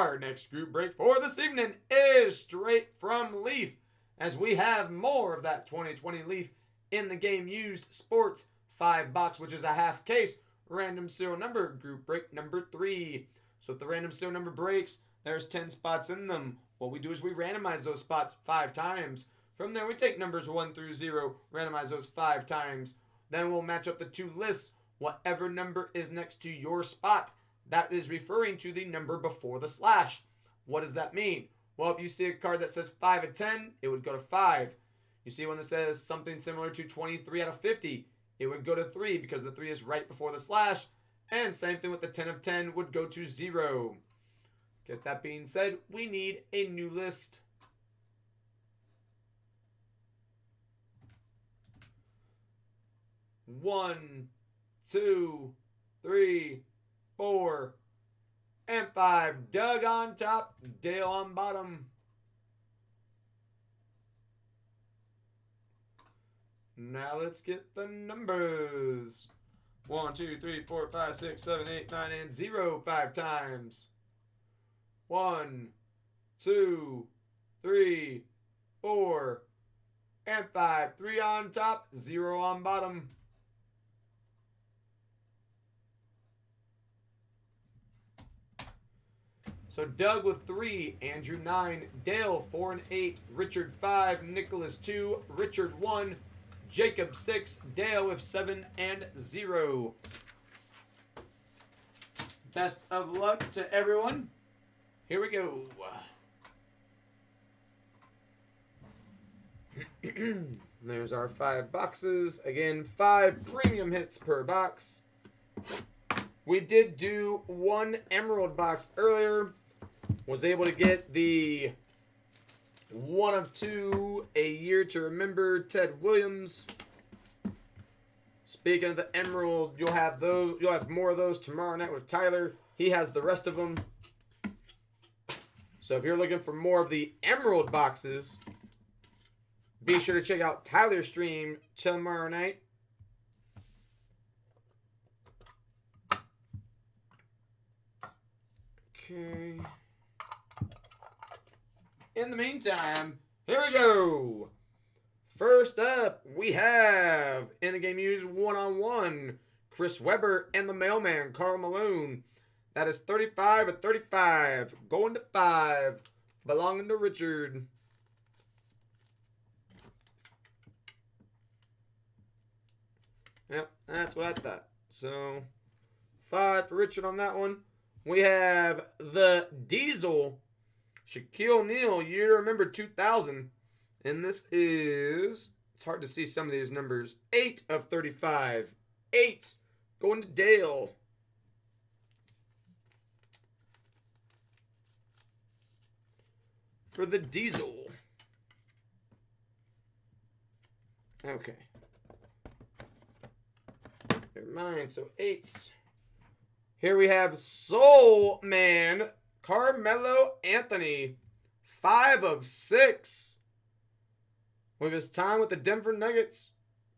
Our next group break for this evening is straight from Leaf, as we have more of that 2020 Leaf in the game used sports 5-box, which is a half case, random serial number, group break number 3. So if the random serial number breaks, there's 10 spots in them. What we do is we randomize those spots 5 times. From there, we take numbers 1 through 0, randomize those 5 times. Then we'll match up the 2 lists. Whatever number is next to your spot, that is referring to the number before the slash. What does that mean? Well, if you see a card that says 5 of 10, it would go to 5. You see one that says something similar to 23 out of 50, it would go to 3 because the 3 is right before the slash. And same thing with the 10 of 10 would go to 0. Get that being said, we need a new list. One, 2, 3, 4, and 5. Doug on top, Dale on bottom. Now let's get the numbers. 1, 2, 3, 4, 5, 6, 7, 8, 9, and 0 5 times. 1, 2, 3, 4, and 5. 3 on top, 0 on bottom. So Doug with 3, Andrew 9, Dale 4 and 8, Richard 5, Nicholas 2, Richard 1, Jacob 6, Dale with 7 and 0. Best of luck to everyone. Here we go. There's our 5 boxes. Again, 5 premium hits per box. We did do 1 emerald box earlier. Was able to get the 1 of 2, A Year to Remember, Ted Williams. Speaking of the emerald, you'll have those. You'll have more of those tomorrow night with Tyler. He has the rest of them. So if you're looking for more of the emerald boxes, be sure to check out Tyler's stream tomorrow night. Okay. In the meantime, here we go. First up, we have in the game used 1-on-1, Chris Webber and the mailman, Carl Malone. That is 35 of 35, going to 5, belonging to Richard. Yep, that's what I thought. So, 5 for Richard on that one. We have the Diesel, Shaquille O'Neal, year to remember 2000. And this is, it's hard to see some of these numbers, 8 of 35. 8 going to Dale. For the Diesel. Okay. Never mind, so 8. Here we have Soul Man, Carmelo Anthony, 5 of 6. With his time with the Denver Nuggets,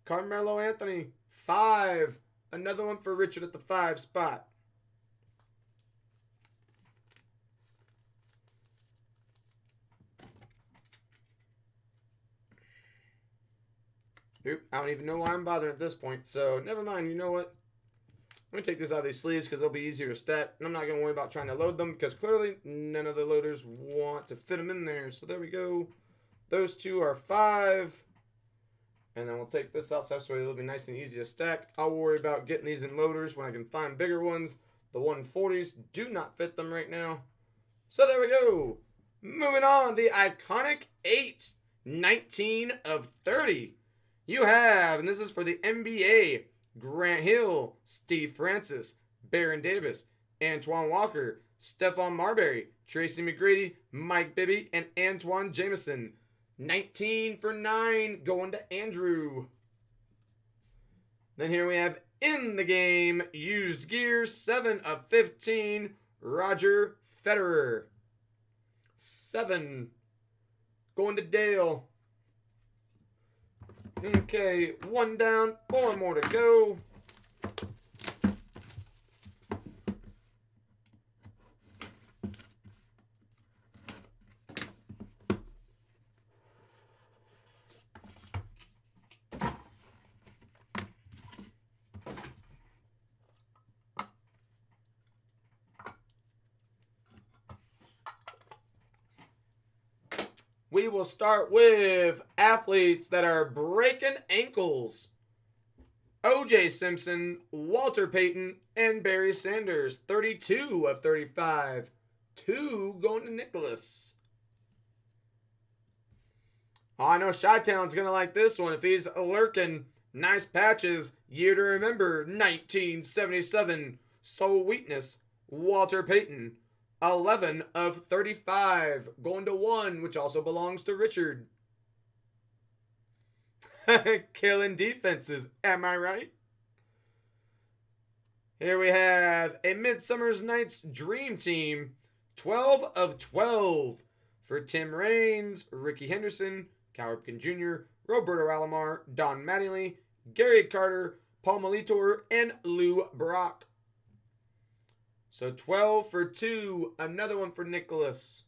Carmelo Anthony, 5. Another one for Richard at the 5 spot. Nope, I don't even know why I'm bothering at this point, so never mind, you know what? Let me take this out of these sleeves because they'll be easier to stack. And I'm not going to worry about trying to load them because clearly none of the loaders want to fit them in there. So there we go. Those 2 are 5. And then we'll take this out so it'll be nice and easy to stack. I'll worry about getting these in loaders when I can find bigger ones. The 140s do not fit them right now. So there we go. Moving on, the iconic 8, 19 of 30. You have, and this is for the NBA, Grant Hill, Steve Francis, Baron Davis, Antoine Walker, Stephon Marbury, Tracy McGrady, Mike Bibby, and Antoine Jameson. 19 for 9 going to Andrew. Then here we have in the game used gear, 7 of 15, Roger Federer. 7 going to Dale. Okay, 1 down, 4 more to go. we will start with athletes that are breaking ankles. O.J. Simpson, Walter Payton, and Barry Sanders. 32 of 35. 2 going to Nicholas. Oh, I know Chi-Town's going to like this one if he's lurking. Nice patches. Year to remember, 1977. Sweetness, Walter Payton. 11 of 35. Going to 1, which also belongs to Richard. Killing defenses, am I right? Here we have a Midsummer's Night's Dream Team. 12 of 12 for Tim Raines, Ricky Henderson, Cal Ripken Jr., Roberto Alomar, Don Mattingly, Gary Carter, Paul Molitor, and Lou Brock. So 12 for 2. Another one for Nicholas.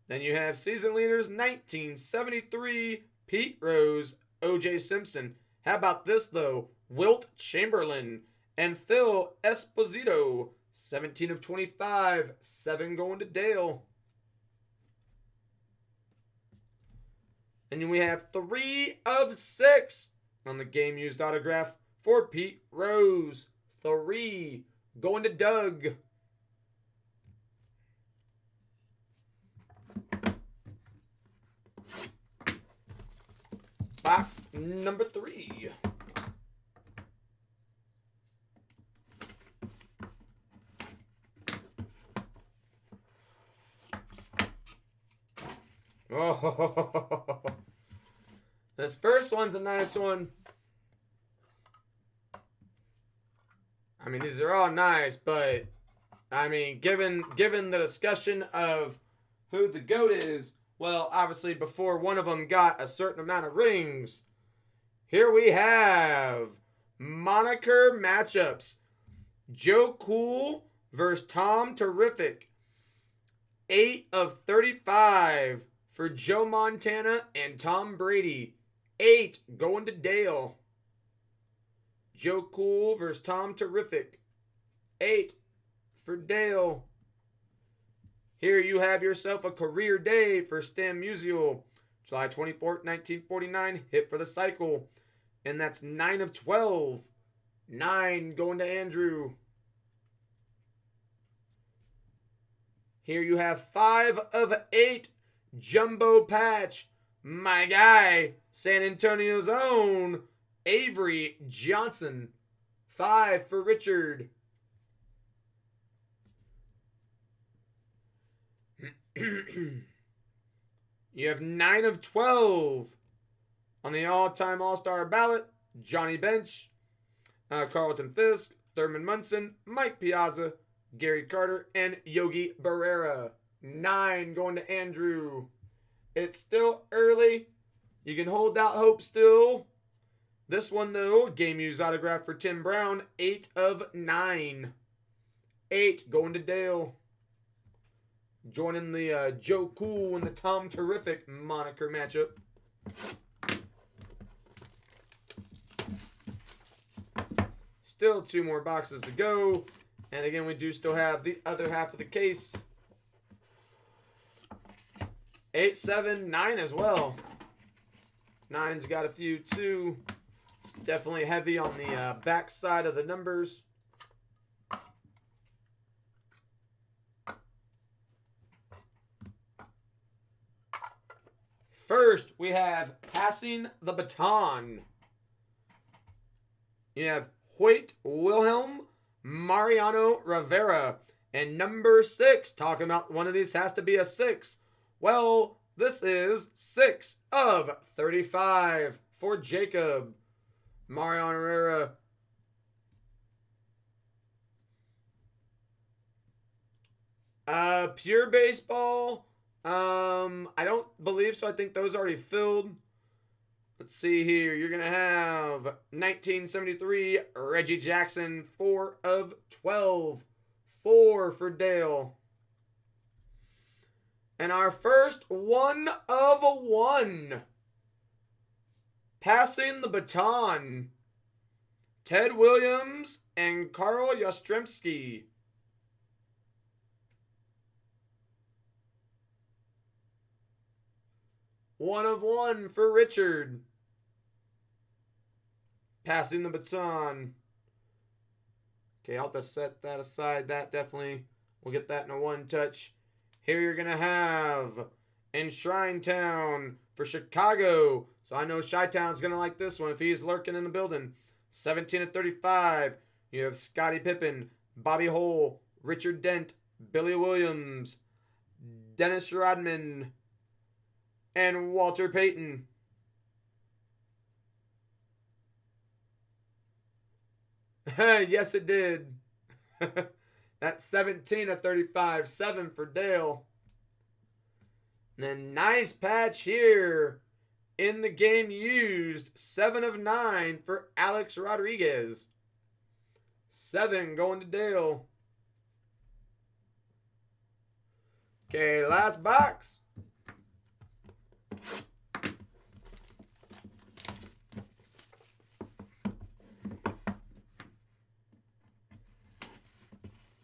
Then you have season leaders 1973, Pete Rose, O.J. Simpson. How about this, though? Wilt Chamberlain and Phil Esposito. 17 of 25. 7 going to Dale. And then we have 3 of 6 on the game used autograph for Pete Rose. 3 going to Doug. Box number 3. Oh, this first one's a nice one. I mean, these are all nice, but I mean, given the discussion of who the GOAT is, well, obviously before one of them got a certain amount of rings, here we have moniker matchups. Joe Cool versus Tom Terrific. 8 of 35 for Joe Montana and Tom Brady. 8 going to Dale. Joe Cool versus Tom Terrific. 8 for Dale. Here you have yourself a career day for Stan Musial. July 24th, 1949. Hit for the cycle. And that's 9 of 12. 9 going to Andrew. Here you have 5 of 8. Jumbo patch. My guy, San Antonio's own Avery Johnson. 5 for Richard. You have 9 of 12 on the all-time All-Star ballot. Johnny Bench, Carlton Fisk, Thurman Munson, Mike Piazza, Gary Carter, and Yogi Berra. 9 going to Andrew. It's still early. You can hold out hope still. This one, though, game used autograph for Tim Brown. 8 of 9. 8 going to Dale. Joining the Joe Cool and the Tom Terrific moniker matchup. Still 2 more boxes to go. And again, we do still have the other half of the case. 8, 7, 9 as well. 9's got a few too. It's definitely heavy on the back side of the numbers. First, we have passing the baton. You have Hoyt Wilhelm, Mariano Rivera, and number 6. Talking about one of these has to be a 6. Well, this is 6 of 35 for Jacob. Mariano Rivera. Pure baseball. I don't believe so. I think those already filled. Let's see here. You're going to have 1973 Reggie Jackson, 4 of 12. 4 for Dale. And our first 1 of 1. Passing the baton. Ted Williams and Carl Yastrzemski. 1/1 for Richard. Passing the baton. Okay, I'll have to set that aside. That definitely, we'll get that in a one touch. Here you're going to have Enshrine Town for Chicago. So I know Chi-Town's going to like this one if he's lurking in the building. 17/35. You have Scottie Pippen, Bobby Hole, Richard Dent, Billy Williams, Dennis Rodman, and Walter Payton. Yes, it did. That's 17/35. 7 for Dale. And then nice patch here. In the game used. 7/9 for Alex Rodriguez. 7 going to Dale. Okay, last box.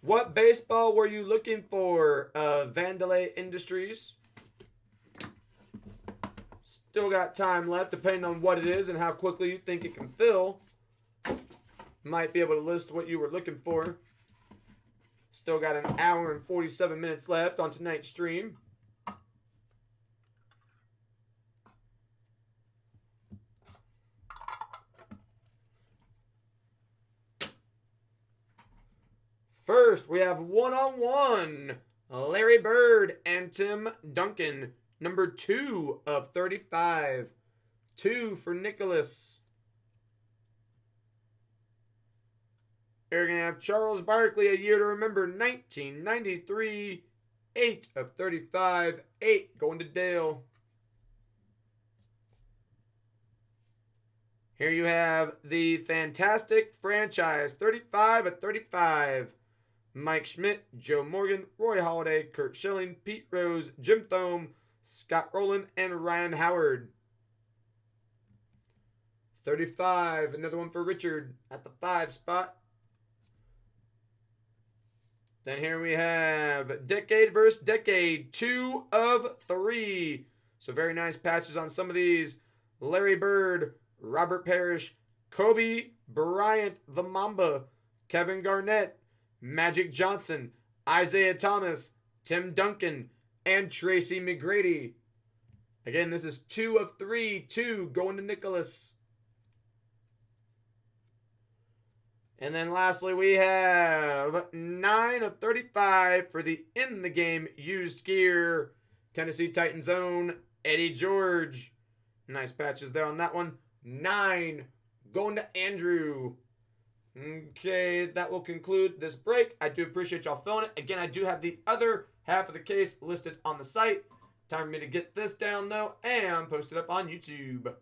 What baseball were you looking for? Vandalay Industries. Still got time left, depending on what it is and how quickly you think it can fill. Might be able to list what you were looking for. Still got an hour and 47 minutes left on tonight's stream. First, we have 1/1. Larry Bird and Tim Duncan. Number 2/35. 2 for Nicholas. You're going to have Charles Barkley, a year to remember, 1993. 8/35. 8 going to Dale. Here you have the Fantastic Franchise, 35/35. Mike Schmidt, Joe Morgan, Roy Halladay, Kurt Schilling, Pete Rose, Jim Thome, Scott Rowland, and Ryan Howard. 35, another one for Richard at the 5 spot. Then here we have Decade versus Decade, 2/3. So very nice patches on some of these. Larry Bird, Robert Parrish, Kobe Bryant, the Mamba, Kevin Garnett, Magic Johnson, Isaiah Thomas, Tim Duncan, and Tracy McGrady. Again, this is 2/3, 2 going to Nicholas. And then lastly, we have 9/35 for the in the game used gear. Tennessee Titans own Eddie George. Nice patches there on that one. 9 going to Andrew. Okay, that will conclude this break. I do appreciate y'all filling it. Again, I do have the other half of the case listed on the site. Time for me to get this down, though, and post it up on YouTube.